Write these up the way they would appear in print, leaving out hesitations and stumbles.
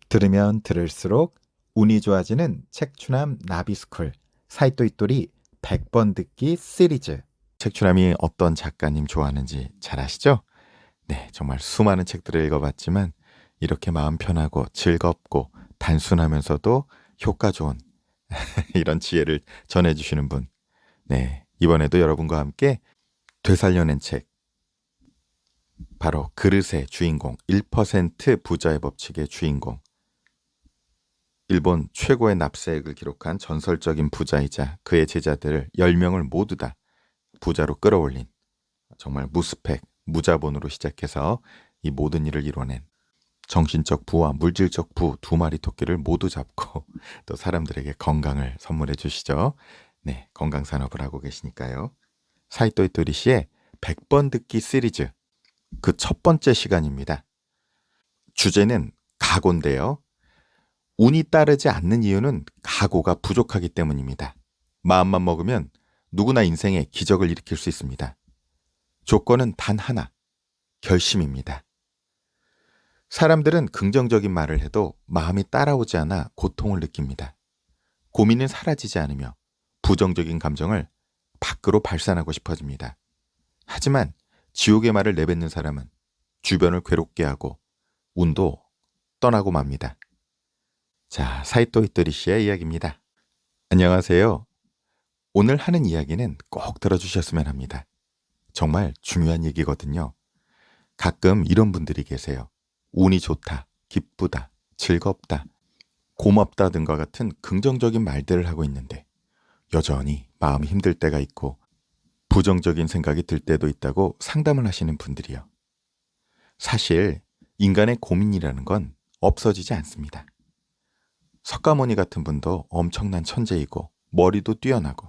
들으면 들을수록 운이 좋아지는 책추남 나비스쿨 사이토이토리 100번 듣기 시리즈. 책추남이 어떤 작가님 좋아하는지 잘 아시죠? 네, 정말 수많은 책들을 읽어봤지만 이렇게 마음 편하고 즐겁고 단순하면서도 효과 좋은 이런 지혜를 전해주시는 분. 네, 이번에도 여러분과 함께 되살려낸 책, 바로 그릇의 주인공, 1% 부자의 법칙의 주인공, 일본 최고의 납세액을 기록한 전설적인 부자이자 그의 제자들 10명을 모두 다 부자로 끌어올린, 정말 무스펙, 무자본으로 시작해서 이 모든 일을 이뤄낸, 정신적 부와 물질적 부 두 마리 토끼를 모두 잡고 또 사람들에게 건강을 선물해 주시죠. 네, 건강 산업을 하고 계시니까요. 사이토이토리 씨의 100번 듣기 시리즈, 그 첫 번째 시간입니다. 주제는 각오인데요. 운이 따르지 않는 이유는 각오가 부족하기 때문입니다. 마음만 먹으면 누구나 인생에 기적을 일으킬 수 있습니다. 조건은 단 하나, 결심입니다. 사람들은 긍정적인 말을 해도 마음이 따라오지 않아 고통을 느낍니다. 고민은 사라지지 않으며 부정적인 감정을 밖으로 발산하고 싶어집니다. 하지만 지옥의 말을 내뱉는 사람은 주변을 괴롭게 하고 운도 떠나고 맙니다. 자, 사이토이토리 씨의 이야기입니다. 안녕하세요. 오늘 하는 이야기는 꼭 들어주셨으면 합니다. 정말 중요한 얘기거든요. 가끔 이런 분들이 계세요. 운이 좋다, 기쁘다, 즐겁다, 고맙다 등과 같은 긍정적인 말들을 하고 있는데 여전히 마음이 힘들 때가 있고 부정적인 생각이 들 때도 있다고 상담을 하시는 분들이요. 사실 인간의 고민이라는 건 없어지지 않습니다. 석가모니 같은 분도 엄청난 천재이고 머리도 뛰어나고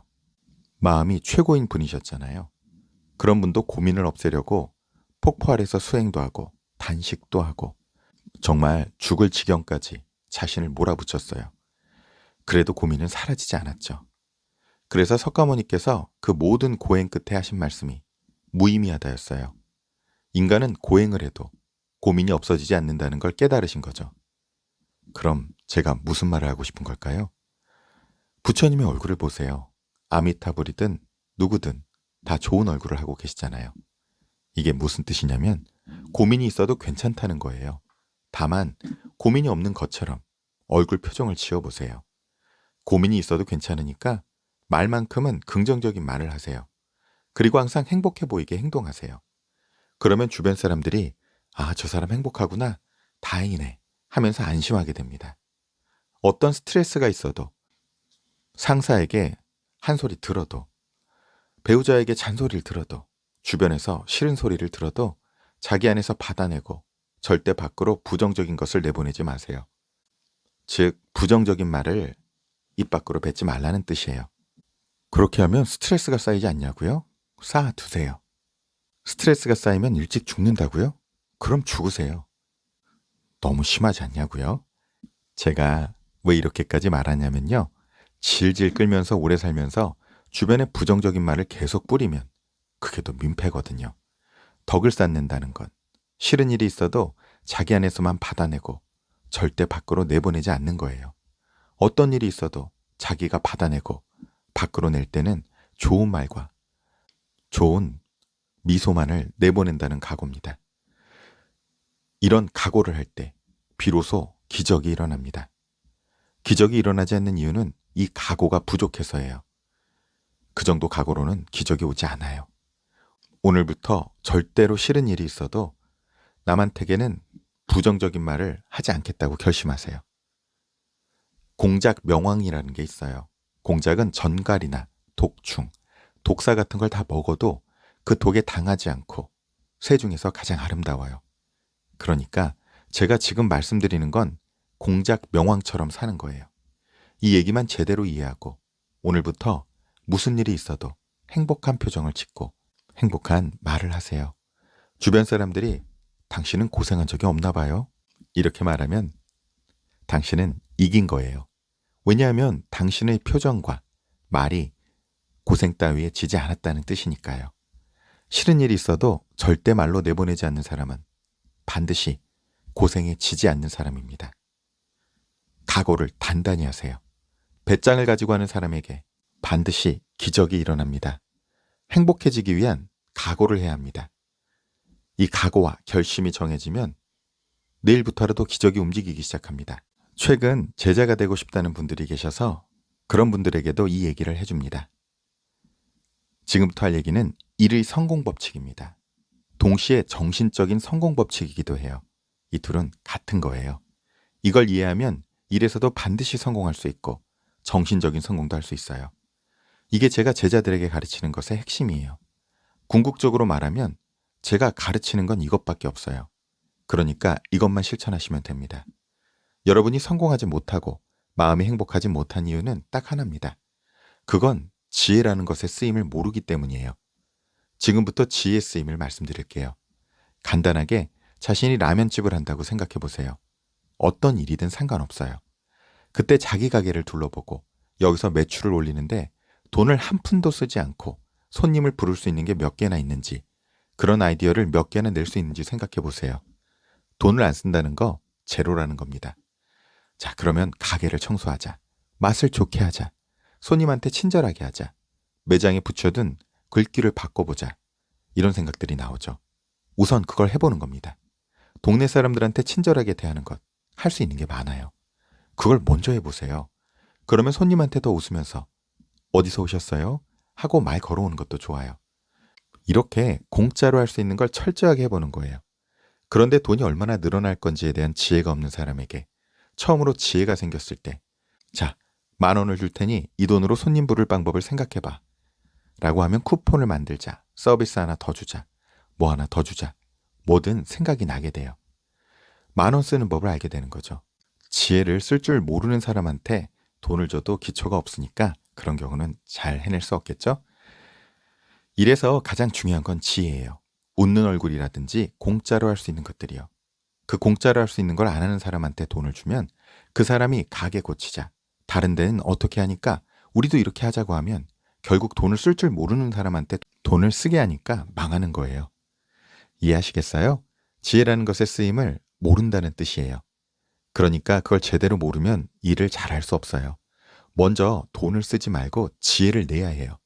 마음이 최고인 분이셨잖아요. 그런 분도 고민을 없애려고 폭포 아래서 수행도 하고 단식도 하고 정말 죽을 지경까지 자신을 몰아붙였어요. 그래도 고민은 사라지지 않았죠. 그래서 석가모니께서 그 모든 고행 끝에 하신 말씀이 무의미하다였어요. 인간은 고행을 해도 고민이 없어지지 않는다는 걸 깨달으신 거죠. 그럼 제가 무슨 말을 하고 싶은 걸까요? 부처님의 얼굴을 보세요. 아미타불이든 누구든 다 좋은 얼굴을 하고 계시잖아요. 이게 무슨 뜻이냐면 고민이 있어도 괜찮다는 거예요. 다만 고민이 없는 것처럼 얼굴 표정을 지어보세요. 고민이 있어도 괜찮으니까 말만큼은 긍정적인 말을 하세요. 그리고 항상 행복해 보이게 행동하세요. 그러면 주변 사람들이 아, 저 사람 행복하구나, 다행이네 하면서 안심하게 됩니다. 어떤 스트레스가 있어도 상사에게 한 소리 들어도 배우자에게 잔소리를 들어도 주변에서 싫은 소리를 들어도 자기 안에서 받아내고 절대 밖으로 부정적인 것을 내보내지 마세요. 즉 부정적인 말을 입 밖으로 뱉지 말라는 뜻이에요. 그렇게 하면 스트레스가 쌓이지 않냐고요? 쌓아두세요. 스트레스가 쌓이면 일찍 죽는다고요? 그럼 죽으세요. 너무 심하지 않냐고요? 제가 왜 이렇게까지 말하냐면요. 질질 끌면서 오래 살면서 주변에 부정적인 말을 계속 뿌리면 그게 더 민폐거든요. 덕을 쌓는다는 건 싫은 일이 있어도 자기 안에서만 받아내고 절대 밖으로 내보내지 않는 거예요. 어떤 일이 있어도 자기가 받아내고 밖으로 낼 때는 좋은 말과 좋은 미소만을 내보낸다는 각오입니다. 이런 각오를 할 때 비로소 기적이 일어납니다. 기적이 일어나지 않는 이유는 이 각오가 부족해서예요. 그 정도 각오로는 기적이 오지 않아요. 오늘부터 절대로 싫은 일이 있어도 남한테게는 부정적인 말을 하지 않겠다고 결심하세요. 공작 명왕이라는 게 있어요. 공작은 전갈이나 독충, 독사 같은 걸 다 먹어도 그 독에 당하지 않고 새 중에서 가장 아름다워요. 그러니까 제가 지금 말씀드리는 건 공작 명왕처럼 사는 거예요. 이 얘기만 제대로 이해하고 오늘부터 무슨 일이 있어도 행복한 표정을 짓고 행복한 말을 하세요. 주변 사람들이 당신은 고생한 적이 없나 봐요. 이렇게 말하면 당신은 이긴 거예요. 왜냐하면 당신의 표정과 말이 고생 따위에 지지 않았다는 뜻이니까요. 싫은 일이 있어도 절대 말로 내보내지 않는 사람은 반드시 고생에 지지 않는 사람입니다. 각오를 단단히 하세요. 배짱을 가지고 하는 사람에게 반드시 기적이 일어납니다. 행복해지기 위한 각오를 해야 합니다. 이 각오와 결심이 정해지면 내일부터라도 기적이 움직이기 시작합니다. 최근 제자가 되고 싶다는 분들이 계셔서 그런 분들에게도 이 얘기를 해줍니다. 지금부터 할 얘기는 일의 성공 법칙입니다. 동시에 정신적인 성공 법칙이기도 해요. 이 둘은 같은 거예요. 이걸 이해하면 일에서도 반드시 성공할 수 있고 정신적인 성공도 할 수 있어요. 이게 제가 제자들에게 가르치는 것의 핵심이에요. 궁극적으로 말하면 제가 가르치는 건 이것밖에 없어요. 그러니까 이것만 실천하시면 됩니다. 여러분이 성공하지 못하고 마음이 행복하지 못한 이유는 딱 하나입니다. 그건 지혜라는 것의 쓰임을 모르기 때문이에요. 지금부터 지혜의 쓰임을 말씀드릴게요. 간단하게 자신이 라면집을 한다고 생각해 보세요. 어떤 일이든 상관없어요. 그때 자기 가게를 둘러보고 여기서 매출을 올리는데 돈을 한 푼도 쓰지 않고 손님을 부를 수 있는 게 몇 개나 있는지, 그런 아이디어를 몇 개나 낼 수 있는지 생각해 보세요. 돈을 안 쓴다는 거 제로라는 겁니다. 자, 그러면 가게를 청소하자. 맛을 좋게 하자. 손님한테 친절하게 하자. 매장에 붙여둔 글귀를 바꿔보자. 이런 생각들이 나오죠. 우선 그걸 해보는 겁니다. 동네 사람들한테 친절하게 대하는 것, 할 수 있는 게 많아요. 그걸 먼저 해보세요. 그러면 손님한테 더 웃으면서 어디서 오셨어요? 하고 말 걸어오는 것도 좋아요. 이렇게 공짜로 할 수 있는 걸 철저하게 해보는 거예요. 그런데 돈이 얼마나 늘어날 건지에 대한 지혜가 없는 사람에게 처음으로 지혜가 생겼을 때, 자, 10,000원을 줄 테니 이 돈으로 손님 부를 방법을 생각해봐. 라고 하면 쿠폰을 만들자, 서비스 하나 더 주자, 뭐 하나 더 주자, 뭐든 생각이 나게 돼요. 10,000원 쓰는 법을 알게 되는 거죠. 지혜를 쓸 줄 모르는 사람한테 돈을 줘도 기초가 없으니까 그런 경우는 잘 해낼 수 없겠죠? 이래서 가장 중요한 건 지혜예요. 웃는 얼굴이라든지 공짜로 할 수 있는 것들이요. 그 공짜로 할 수 있는 걸 안 하는 사람한테 돈을 주면 그 사람이 가게 고치자, 다른 데는 어떻게 하니까 우리도 이렇게 하자고 하면 결국 돈을 쓸 줄 모르는 사람한테 돈을 쓰게 하니까 망하는 거예요. 이해하시겠어요? 지혜라는 것의 쓰임을 모른다는 뜻이에요. 그러니까 그걸 제대로 모르면 일을 잘 할 수 없어요. 먼저 돈을 쓰지 말고 지혜를 내야 해요.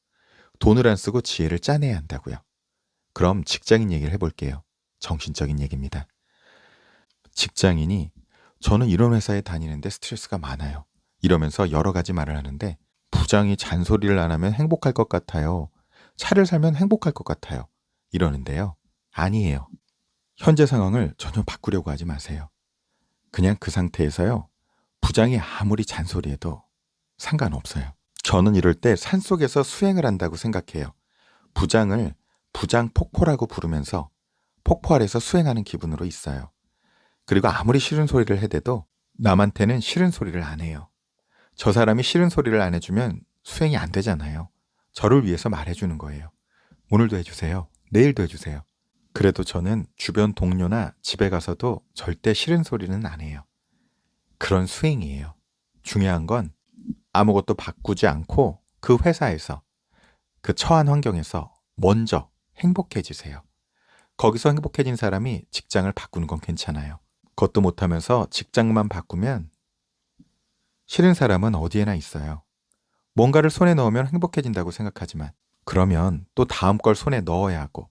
돈을 안 쓰고 지혜를 짜내야 한다고요. 그럼 직장인 얘기를 해볼게요. 정신적인 얘기입니다. 직장인이 저는 이런 회사에 다니는데 스트레스가 많아요. 이러면서 여러 가지 말을 하는데 부장이 잔소리를 안 하면 행복할 것 같아요. 차를 살면 행복할 것 같아요. 이러는데요. 아니에요. 현재 상황을 전혀 바꾸려고 하지 마세요. 그냥 그 상태에서요. 부장이 아무리 잔소리해도 상관없어요. 저는 이럴 때 산속에서 수행을 한다고 생각해요. 부장을 부장 폭포라고 부르면서 폭포 아래서 수행하는 기분으로 있어요. 그리고 아무리 싫은 소리를 해대도 남한테는 싫은 소리를 안 해요. 저 사람이 싫은 소리를 안 해주면 수행이 안 되잖아요. 저를 위해서 말해주는 거예요. 오늘도 해주세요. 내일도 해주세요. 그래도 저는 주변 동료나 집에 가서도 절대 싫은 소리는 안 해요. 그런 수행이에요. 중요한 건 아무것도 바꾸지 않고 그 회사에서, 그 처한 환경에서 먼저 행복해지세요. 거기서 행복해진 사람이 직장을 바꾸는 건 괜찮아요. 그것도 못하면서 직장만 바꾸면 싫은 사람은 어디에나 있어요. 뭔가를 손에 넣으면 행복해진다고 생각하지만 그러면 또 다음 걸 손에 넣어야 하고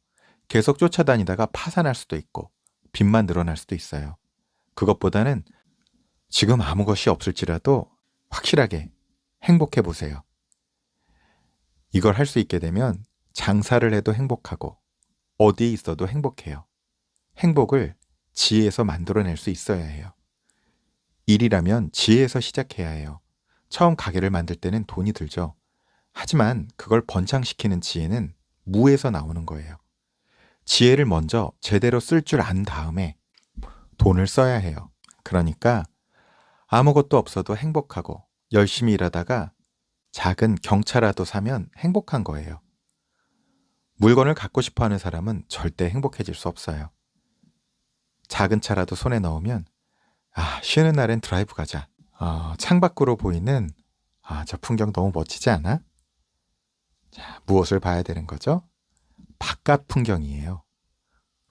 계속 쫓아다니다가 파산할 수도 있고 빚만 늘어날 수도 있어요. 그것보다는 지금 아무 것이 없을지라도 확실하게 행복해 보세요. 이걸 할 수 있게 되면 장사를 해도 행복하고 어디에 있어도 행복해요. 행복을 지혜에서 만들어낼 수 있어야 해요. 일이라면 지혜에서 시작해야 해요. 처음 가게를 만들 때는 돈이 들죠. 하지만 그걸 번창시키는 지혜는 무에서 나오는 거예요. 지혜를 먼저 제대로 쓸 줄 안 다음에 돈을 써야 해요. 그러니까 아무것도 없어도 행복하고 열심히 일하다가 작은 경차라도 사면 행복한 거예요. 물건을 갖고 싶어 하는 사람은 절대 행복해질 수 없어요. 작은 차라도 손에 넣으면 쉬는 날엔 드라이브 가자. 창밖으로 보이는 저 풍경 너무 멋지지 않아? 자, 무엇을 봐야 되는 거죠? 바깥 풍경이에요.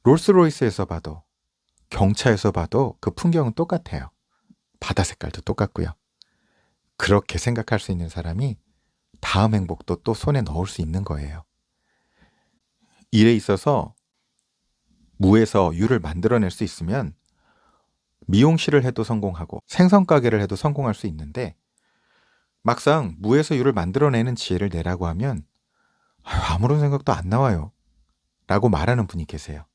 롤스로이스에서 봐도 경차에서 봐도 그 풍경은 똑같아요. 바다 색깔도 똑같고요. 그렇게 생각할 수 있는 사람이 다음 행복도 또 손에 넣을 수 있는 거예요. 일에 있어서 무에서 유를 만들어낼 수 있으면 미용실을 해도 성공하고 생선 가게를 해도 성공할 수 있는데, 막상 무에서 유를 만들어내는 지혜를 내라고 하면 아무런 생각도 안 나와요 라고 말하는 분이 계세요.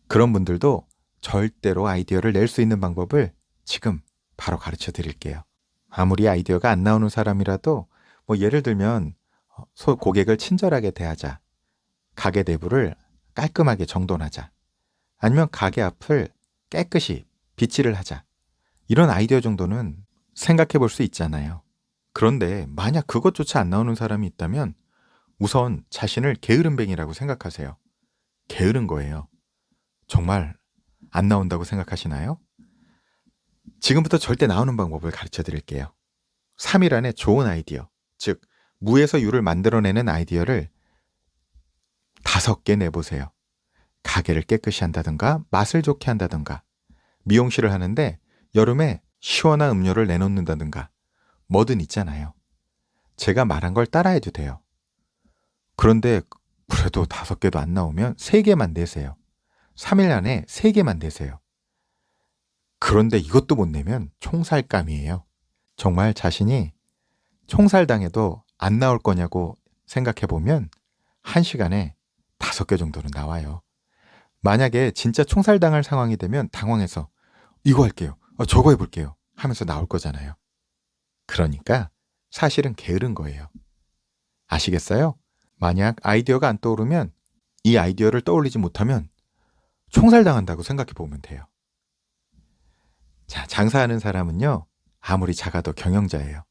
그런 분들도 절대로 아이디어를 낼 수 있는 방법을 지금 바로 가르쳐 드릴게요. 아무리 아이디어가 안 나오는 사람이라도 예를 들면 고객을 친절하게 대하자, 가게 내부를 깔끔하게 정돈하자, 아니면 가게 앞을 깨끗이 빗질을 하자, 이런 아이디어 정도는 생각해 볼 수 있잖아요. 그런데 만약 그것조차 안 나오는 사람이 있다면 우선 자신을 게으름뱅이라고 생각하세요. 게으른 거예요. 정말 안 나온다고 생각하시나요? 지금부터 절대 나오는 방법을 가르쳐 드릴게요. 3일 안에 좋은 아이디어, 즉 무에서 유를 만들어내는 아이디어를 5개 내보세요. 가게를 깨끗이 한다든가 맛을 좋게 한다든가, 미용실을 하는데 여름에 시원한 음료를 내놓는다든가, 뭐든 있잖아요. 제가 말한 걸 따라해도 돼요. 그런데 그래도 5개도 안 나오면 3개만 내세요. 3일 안에 3개만 내세요. 그런데 이것도 못 내면 총살감이에요. 정말 자신이 총살당해도 안 나올 거냐고 생각해보면 1시간에 5개 정도는 나와요. 만약에 진짜 총살당할 상황이 되면 당황해서 이거 할게요, 저거 해볼게요 하면서 나올 거잖아요. 그러니까 사실은 게으른 거예요. 아시겠어요? 만약 아이디어가 안 떠오르면, 이 아이디어를 떠올리지 못하면 총살당한다고 생각해 보면 돼요. 자, 장사하는 사람은요, 아무리 작아도 경영자예요.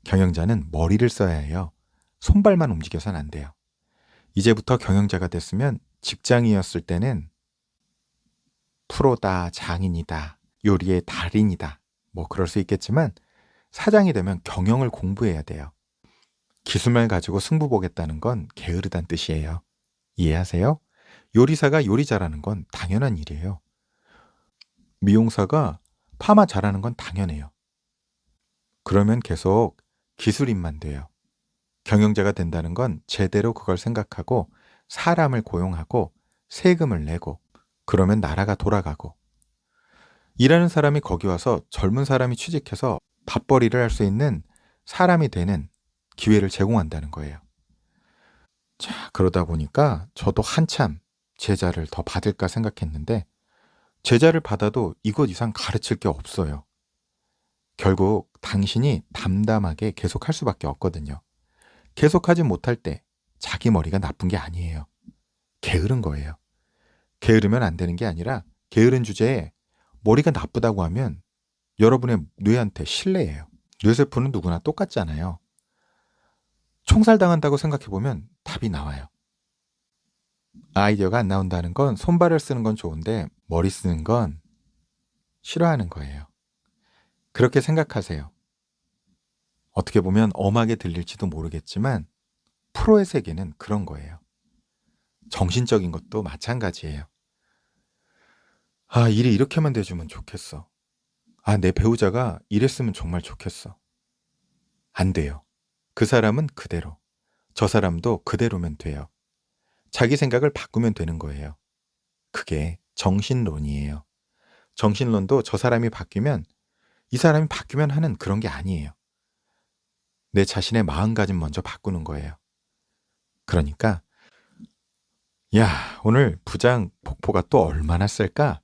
경영자는 머리를 써야 해요. 손발만 움직여서는 안 돼요. 이제부터 경영자가 됐으면 직장이었을 때는 프로다, 장인이다, 요리의 달인이다, 그럴 수 있겠지만 사장이 되면 경영을 공부해야 돼요. 기술만 가지고 승부 보겠다는 건 게으르단 뜻이에요. 이해하세요? 요리사가 요리 잘하는 건 당연한 일이에요. 미용사가 파마 잘하는 건 당연해요. 그러면 계속 기술인만 돼요. 경영자가 된다는 건 제대로 그걸 생각하고 사람을 고용하고 세금을 내고, 그러면 나라가 돌아가고, 일하는 사람이 거기 와서 젊은 사람이 취직해서 밥벌이를 할 수 있는 사람이 되는 기회를 제공한다는 거예요. 자, 그러다 보니까 저도 한참 제자를 더 받을까 생각했는데, 제자를 받아도 이것 이상 가르칠 게 없어요. 결국 당신이 담담하게 계속할 수밖에 없거든요. 계속하지 못할 때 자기 머리가 나쁜 게 아니에요. 게으른 거예요. 게으르면 안 되는 게 아니라, 게으른 주제에 머리가 나쁘다고 하면 여러분의 뇌한테 실례예요. 뇌세포는 누구나 똑같잖아요. 총살당한다고 생각해보면 답이 나와요. 아이디어가 안 나온다는 건 손발을 쓰는 건 좋은데 머리 쓰는 건 싫어하는 거예요. 그렇게 생각하세요. 어떻게 보면 엄하게 들릴지도 모르겠지만 프로의 세계는 그런 거예요. 정신적인 것도 마찬가지예요. 일이 이렇게만 돼주면 좋겠어. 내 배우자가 이랬으면 정말 좋겠어. 안 돼요. 그 사람은 그대로, 저 사람도 그대로면 돼요. 자기 생각을 바꾸면 되는 거예요. 그게 정신론이에요. 정신론도 저 사람이 바뀌면, 이 사람이 바뀌면 하는 그런 게 아니에요. 내 자신의 마음가짐 먼저 바꾸는 거예요. 그러니까 오늘 부장 폭포가 또 얼마나 셀까?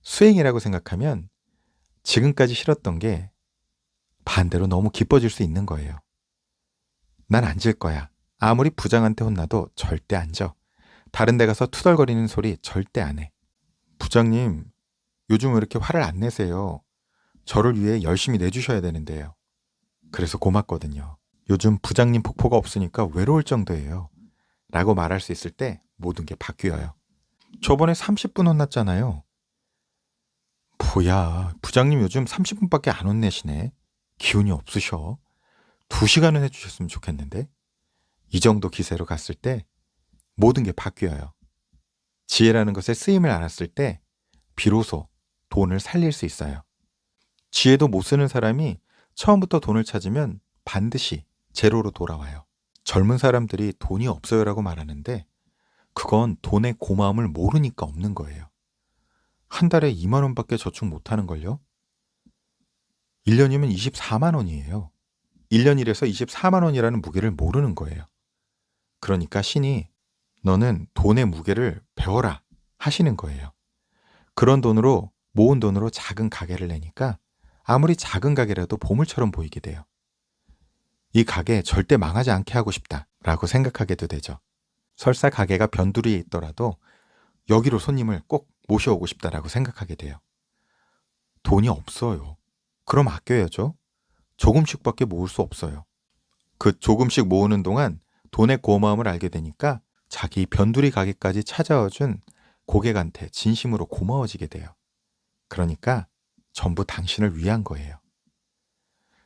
수행이라고 생각하면 지금까지 싫었던 게 반대로 너무 기뻐질 수 있는 거예요. 난 안 질 거야. 아무리 부장한테 혼나도 절대 안 져. 다른 데 가서 투덜거리는 소리 절대 안 해. 부장님, 요즘 왜 이렇게 화를 안 내세요? 저를 위해 열심히 내주셔야 되는데요. 그래서 고맙거든요. 요즘 부장님 폭포가 없으니까 외로울 정도예요. 라고 말할 수 있을 때 모든 게 바뀌어요. 저번에 30분 혼났잖아요. 뭐야, 부장님 요즘 30분밖에 안 혼내시네. 기운이 없으셔. 2시간은 해주셨으면 좋겠는데. 이 정도 기세로 갔을 때 모든 게 바뀌어요. 지혜라는 것의 쓰임을 알았을 때 비로소 돈을 살릴 수 있어요. 지혜도 못 쓰는 사람이 처음부터 돈을 찾으면 반드시 제로로 돌아와요. 젊은 사람들이 돈이 없어요라고 말하는데 그건 돈의 고마움을 모르니까 없는 거예요. 한 달에 2만 원밖에 저축 못 하는 걸요? 1년이면 24만 원이에요. 1년 일해서 24만 원이라는 무게를 모르는 거예요. 그러니까 신이 너는 돈의 무게를 배워라 하시는 거예요. 그런 돈으로 모은 돈으로 작은 가게를 내니까 아무리 작은 가게라도 보물처럼 보이게 돼요. 이 가게 절대 망하지 않게 하고 싶다라고 생각하게도 되죠. 설사 가게가 변두리에 있더라도 여기로 손님을 꼭 모셔오고 싶다라고 생각하게 돼요. 돈이 없어요. 그럼 아껴야죠. 조금씩밖에 모을 수 없어요. 그 조금씩 모으는 동안 돈의 고마움을 알게 되니까 자기 변두리 가게까지 찾아와준 고객한테 진심으로 고마워지게 돼요. 그러니까 전부 당신을 위한 거예요.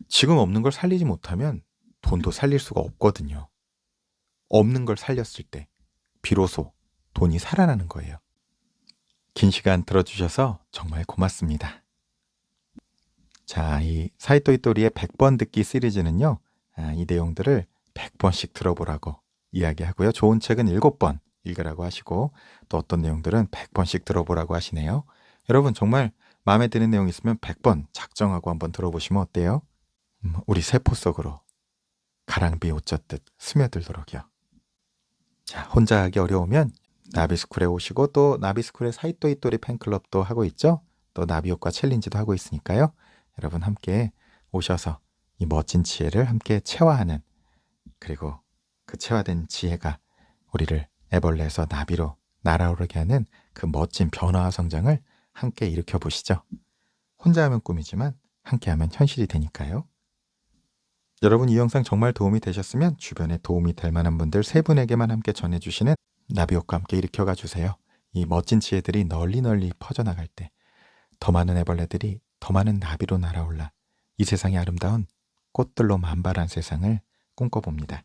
지금 없는 걸 살리지 못하면 돈도 살릴 수가 없거든요. 없는 걸 살렸을 때 비로소 돈이 살아나는 거예요. 긴 시간 들어주셔서 정말 고맙습니다. 자, 이 사이토이토리의 100번 듣기 시리즈는요. 이 내용들을 100번씩 들어보라고 이야기하고요. 좋은 책은 7번 읽으라고 하시고 또 어떤 내용들은 100번씩 들어보라고 하시네요. 여러분 정말 마음에 드는 내용 있으면 100번 작정하고 한번 들어보시면 어때요? 우리 세포 속으로 가랑비 옷 젖듯 스며들도록요. 자, 혼자 하기 어려우면 나비스쿨에 오시고 또 나비스쿨의 사이토이토리 팬클럽도 하고 있죠. 또 나비효과 챌린지도 하고 있으니까요. 여러분 함께 오셔서 이 멋진 지혜를 함께 체화하는, 그리고 그 체화된 지혜가 우리를 애벌레에서 나비로 날아오르게 하는 그 멋진 변화와 성장을 함께 일으켜 보시죠. 혼자 하면 꿈이지만 함께 하면 현실이 되니까요. 여러분 이 영상 정말 도움이 되셨으면 주변에 도움이 될 만한 분들 3분에게만 함께 전해주시는 나비효과 함께 일으켜가 주세요. 이 멋진 지혜들이 널리 퍼져나갈 때 더 많은 애벌레들이 더 많은 나비로 날아올라 이 세상이 아름다운 꽃들로 만발한 세상을 꿈꿔봅니다.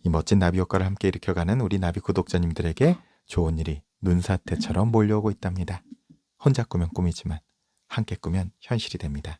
이 멋진 나비 효과를 함께 일으켜가는 우리 나비 구독자님들에게 좋은 일이 눈사태처럼 몰려오고 있답니다. 혼자 꾸면 꿈이지만 함께 꾸면 현실이 됩니다.